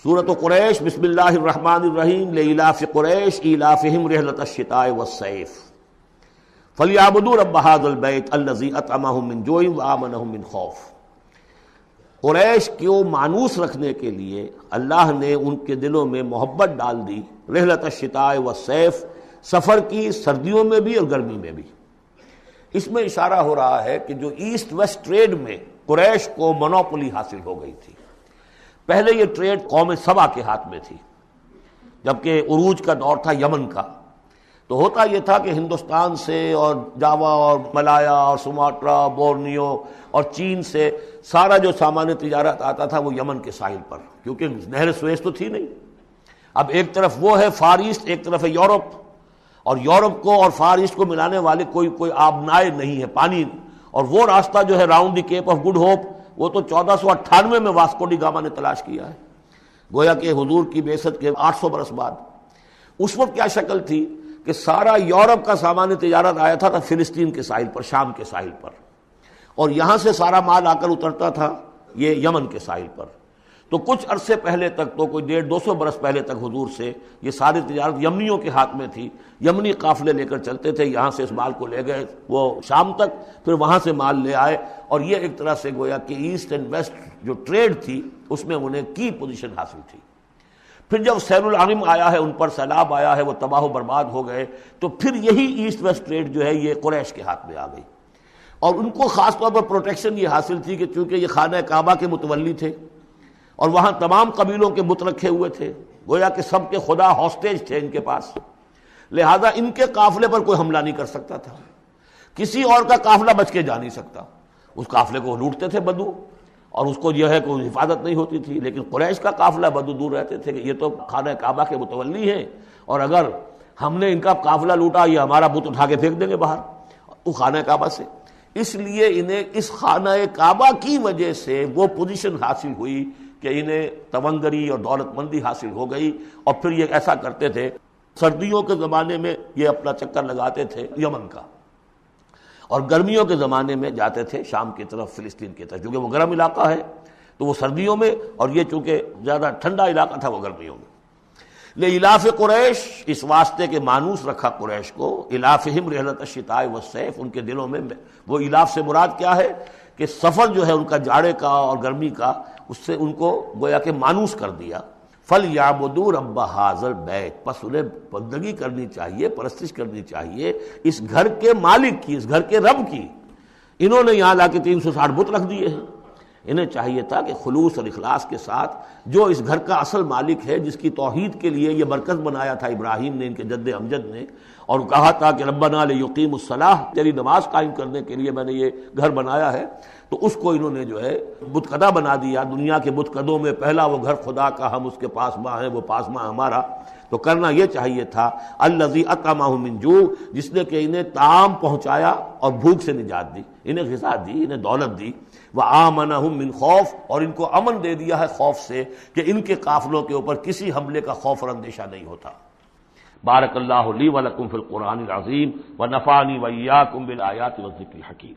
سورۃ قریش، بسم اللہ الرحمن الرحیم، لإلاف قریش إیلافہم رحلۃ الشتاء والصیف فلیعبدوا رب ھذا البیت الذی اطعمہم من جوع وآمنہم من خوف۔ قریش کو مانوس رکھنے کے لیے اللہ نے ان کے دلوں میں محبت ڈال دی، رحلۃ الشتاء والصیف، سفر کی سردیوں میں بھی اور گرمی میں بھی۔ اس میں اشارہ ہو رہا ہے کہ جو ایسٹ ویسٹ ٹریڈ میں قریش کو مونوپولی حاصل ہو گئی تھی۔ پہلے یہ ٹریڈ قوم سبا کے ہاتھ میں تھی، جبکہ عروج کا دور تھا یمن کا۔ تو ہوتا یہ تھا کہ ہندوستان سے اور جاوا اور ملایا اور سماٹرا، بورنیو اور چین سے سارا جو سامان تجارت آتا تھا وہ یمن کے ساحل پر، کیونکہ نہر سویس تو تھی نہیں۔ اب ایک طرف وہ ہے فار ایسٹ، ایک طرف ہے یورپ، اور یورپ کو اور فار ایسٹ کو ملانے والے کوئی آبنائے نہیں ہے، پانی۔ اور وہ راستہ جو ہے round the cape of good hope, وہ تو 1498 میں واسکو ڈی گاما نے تلاش کیا ہے، گویا کہ حضور کی بعثت کے 800 برس بعد۔ اس وقت کیا شکل تھی کہ سارا یورپ کا سامان تجارت آیا تھا فلسطین کے ساحل پر، شام کے ساحل پر، اور یہاں سے سارا مال آ کر اترتا تھا یہ یمن کے ساحل پر۔ تو کچھ عرصے پہلے تک، تو کوئی 150-200 برس پہلے تک حضور سے یہ ساری تجارت یمنیوں کے ہاتھ میں تھی۔ یمنی قافلے لے کر چلتے تھے، یہاں سے اس مال کو لے گئے وہ شام تک، پھر وہاں سے مال لے آئے، اور یہ ایک طرح سے گویا کہ ایسٹ اینڈ ویسٹ جو ٹریڈ تھی اس میں انہیں کی پوزیشن حاصل تھی۔ پھر جب سیل العرم آیا ہے، ان پر سیلاب آیا ہے، وہ تباہ و برباد ہو گئے، تو پھر یہی ایسٹ ویسٹ ٹریڈ جو ہے یہ قریش کے ہاتھ میں آ گئی، اور ان کو خاص طور پر پروٹیکشن یہ حاصل تھی کہ چونکہ یہ خانہ کعبہ کے متولی تھے اور وہاں تمام قبیلوں کے بت رکھے ہوئے تھے، گویا کہ سب کے خدا ہاسٹیج تھے ان کے پاس، لہذا ان کے قافلے پر کوئی حملہ نہیں کر سکتا تھا، کسی اور کا قافلہ بچ کے جا نہیں سکتا۔ اس قافلے کو لوٹتے تھے بدو، اور اس کو جو ہے کوئی حفاظت نہیں ہوتی تھی، لیکن قریش کا قافلہ بدو دور رہتے تھے کہ یہ تو خانہ کعبہ کے متولی ہیں، اور اگر ہم نے ان کا قافلہ لوٹا یہ ہمارا بت اٹھا کے پھینک دیں گے باہر وہ خانہ کعبہ سے۔ اس لیے انہیں اس خانہ کعبہ کی وجہ سے وہ پوزیشن حاصل ہوئی کہ انہیں تونگری اور دولت مندی حاصل ہو گئی، اور پھر یہ ایسا کرتے تھے، سردیوں کے زمانے میں یہ اپنا چکر لگاتے تھے یمن کا، اور گرمیوں کے زمانے میں جاتے تھے شام کی طرف، فلسطین کی طرف، کیونکہ وہ گرم علاقہ ہے تو وہ سردیوں میں، اور یہ چونکہ زیادہ ٹھنڈا علاقہ تھا وہ گرمیوں میں۔ لإلاف قریش، اس واسطے کے مانوس رکھا قریش کو، الافہم رحلۃ الشتاء والصیف، ان کے دلوں میں وہ الاف سے مراد کیا ہے کہ سفر جو ہے ان کا جاڑے کا اور گرمی کا، اس سے ان کو گویا کہ مانوس کر دیا۔ فَلْيَعْبُدُوا رَبَّ هَٰذَا الْبَيْتِ، پس انہیں بندگی کرنی چاہیے، پرستش کرنی چاہیے اس گھر کے مالک کی، اس گھر کے رب کی۔ انہوں نے یہاں لا کے 360 بت رکھ دیے ہیں، انہیں چاہیے تھا کہ خلوص اور اخلاص کے ساتھ جو اس گھر کا اصل مالک ہے، جس کی توحید کے لیے یہ مرکز بنایا تھا ابراہیم نے، ان کے جد امجد نے، اور کہا تھا کہ ربنا لیقیموا الصلاۃ، تیری نماز قائم کرنے کے لیے میں نے یہ گھر بنایا ہے، تو اس کو انہوں نے جو ہے بت قدا بنا دیا۔ دنیا کے بت قدوں میں پہلا وہ گھر خدا کا، ہم اس کے پاسباں ہیں، وہ پاسباں ہمارا۔ تو کرنا یہ چاہیے تھا الذی اطعمہم من جوع، جس نے کہ انہیں طعام پہنچایا اور بھوک سے نجات دی، انہیں غذا دی، انہیں دولت دی، وآمنہم من خوف، اور ان کو امن دے دیا ہے خوف سے کہ ان کے قافلوں کے اوپر کسی حملے کا خوف اور اندیشہ نہیں ہوتا۔ بارک اللہ لی ولکم فی القرآن العظیم ونفعنی وإیاکم بالآیات والذکر الحکیم۔